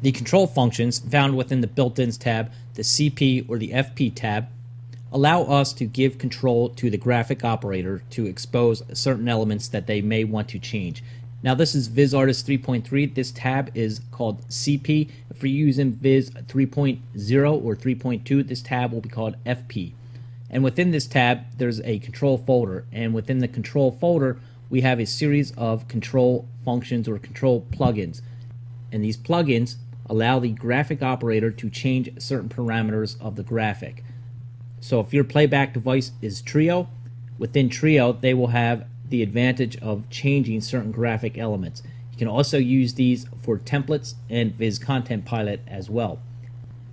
The control functions found within the built-ins tab, the CP or the FP tab, allow us to give control to the graphic operator to expose certain elements that they may want to change. Now this is Vizrt Artist 3.3. This tab is called CP. If you're using Viz 3.0 or 3.2, this tab will be called FP. And within this tab, there's a control folder. And within the control folder, we have a series of control functions or control plugins. And these plugins allow the graphic operator to change certain parameters of the graphic. So if your playback device is Trio, within Trio they will have the advantage of changing certain graphic elements. You can also use these for templates and Viz Content Pilot as well.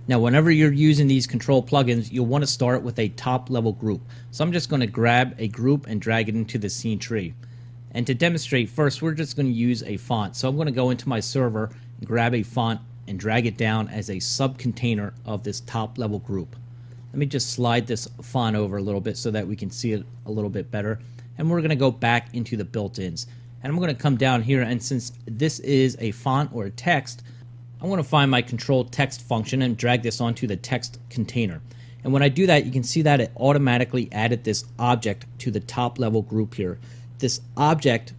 Now whenever you're using these control plugins, you'll want to start with a top level group. So I'm just going to grab a group and drag it into the scene tree. And to demonstrate, first we're just going to use a font. So I'm going to go into my server and grab a font and drag it down as a sub-container of this top level group. Let me just slide this font over a little bit so that we can see it a little bit better. And we're going to go back into the built-ins. And I'm going to come down here, and since this is a font or a text, I'm going to find my control text function and drag this onto the text container. And when I do that, you can see that it automatically added this object to the top level group here. This object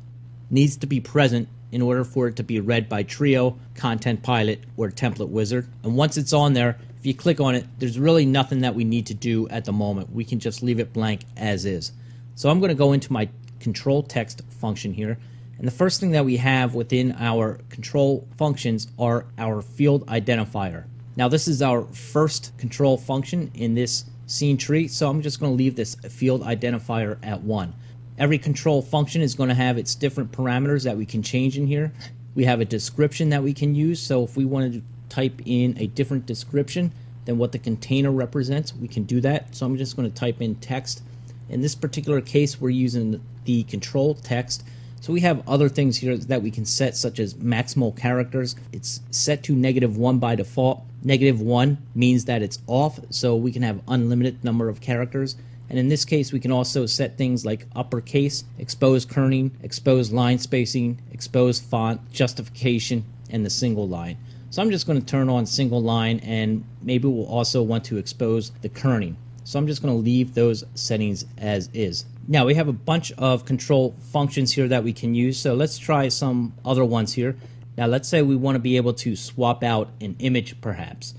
needs to be present in order for it to be read by Trio, Content Pilot, or Template Wizard. And once it's on there, if you click on it, there's really nothing that we need to do at the moment. We can just leave it blank as is. So I'm going to go into my control text function here. And the first thing that we have within our control functions are our field identifier. Now this is our first control function in this scene tree, so I'm just going to leave this field identifier at 1. Every control function is going to have its different parameters that we can change in here. We have a description that we can use, so if we wanted to type in a different description than what the container represents, we can do that. So I'm just going to type in text. In this particular case, we're using the control text. So we have other things here that we can set, such as maximal characters. It's set to -1 by default. -1 means that it's off, so we can have unlimited number of characters. And in this case, we can also set things like uppercase, expose kerning, expose line spacing, expose font, justification, and the single line. So I'm just going to turn on single line, and maybe we'll also want to expose the kerning. So I'm just going to leave those settings as is. Now we have a bunch of control functions here that we can use, so let's try some other ones here. Now let's say we want to be able to swap out an image perhaps.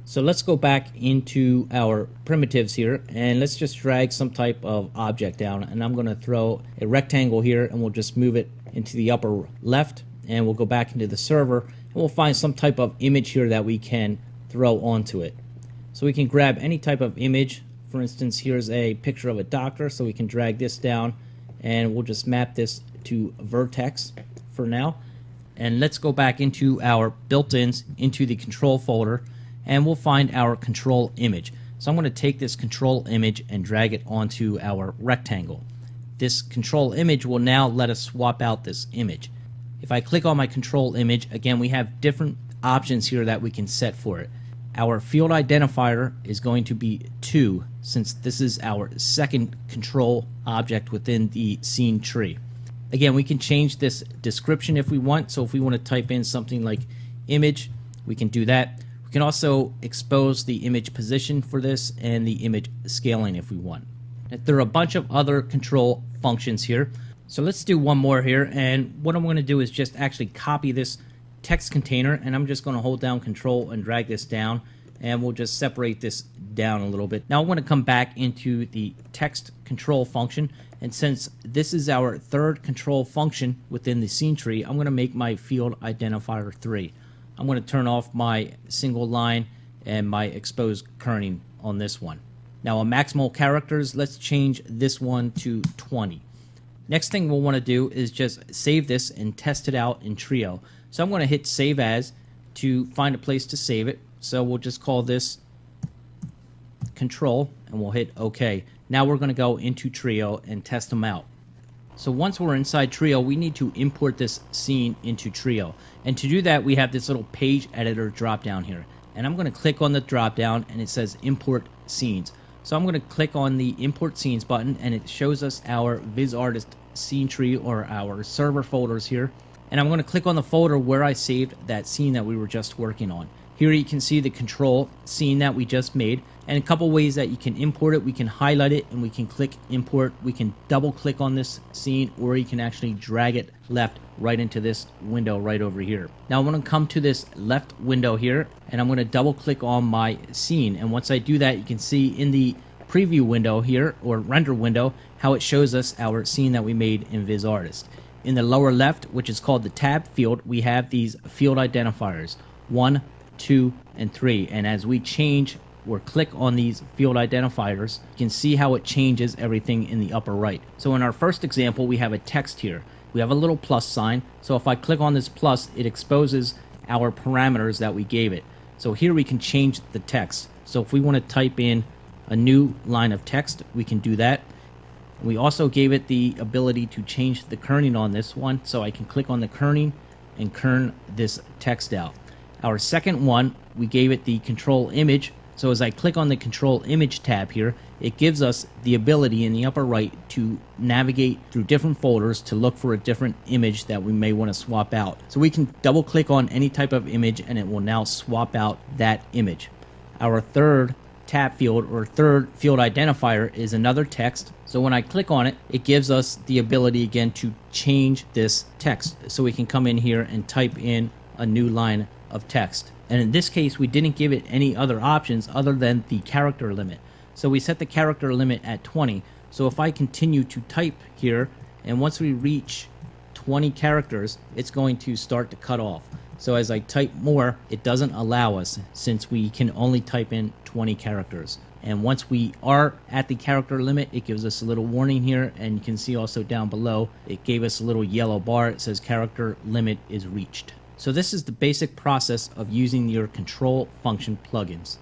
So let's go back into our primitives here, and let's just drag some type of object down, and I'm going to throw a rectangle here, and we'll just move it into the upper left, and we'll go back into the server, and we'll find some type of image here that we can throw onto it. So we can grab any type of image. For instance, here's a picture of a doctor, so we can drag this down, and we'll just map this to vertex for now. And let's go back into our built-ins, into the control folder, and we'll find our control image. So I'm going to take this control image and drag it onto our rectangle. This control image will now let us swap out this image. If I click on my control image, again we have different options here that we can set for it. Our field identifier is going to be 2, since this is our second control object within the scene tree. Again, we can change this description if we want, so if we want to type in something like image, we can do that. We can also expose the image position for this and the image scaling if we want. There are a bunch of other control functions here. So let's do one more here, and what I'm going to do is just actually copy this text container, and I'm just going to hold down control and drag this down, and we'll just separate this down a little bit. Now I want to come back into the text control function, and since this is our third control function within the scene tree, I'm going to make my field identifier 3. I'm going to turn off my single line and my exposed kerning on this one. Now on maximal characters, let's change this one to 20. Next thing we'll want to do is just save this and test it out in Trio. So I'm going to hit save as to find a place to save it. So we'll just call this control, and we'll hit OK. Now we're going to go into Trio and test them out. So once we're inside Trio, we need to import this scene into Trio. And to do that, we have this little page editor drop down here. And I'm going to click on the drop down, and it says import scenes. So I'm going to click on the import scenes button, and it shows us our Vizrt Artist scene tree, or our server folders here. and I'm going to click on the folder where I saved that scene that we were just working on. Here you can see the control scene that we just made, and a couple ways that you can import it. We can highlight it and we can click import. We can double click on this scene, or you can actually drag it left right into this window right over here. Now I'm going to come to this left window here, and I'm going to double click on my scene, and once I do that, you can see in the preview window here, or render window, how it shows us our scene that we made in Vizrt Artist. In the lower left, which is called the tab field, we have these field identifiers 1, 2, and 3, and as we change or click on these field identifiers, you can see how it changes everything in the upper right. So in our first example, we have a text here. We have a little plus sign, so if I click on this plus, it exposes our parameters that we gave it. So here we can change the text. So if we want to type in a new line of text, we can do that. We also gave it the ability to change the kerning on this one, so I can click on the kerning and kern this text out. Our second one, we gave it the control image, so as I click on the control image tab here, it gives us the ability in the upper right to navigate through different folders to look for a different image that we may want to swap out. So we can double click on any type of image and it will now swap out that image. Our third tab field, or third field identifier, is another text. So when I click on it, it gives us the ability again to change this text. So we can come in here and type in a new line of text. And in this case, we didn't give it any other options other than the character limit. So we set the character limit at 20. So if I continue to type here, and once we reach 20 characters, it's going to start to cut off. So as I type more, it doesn't allow us, since we can only type in 20 characters. And once we are at the character limit, it gives us a little warning here, and you can see also down below, it gave us a little yellow bar. It says character limit is reached. So this is the basic process of using your control function plugins.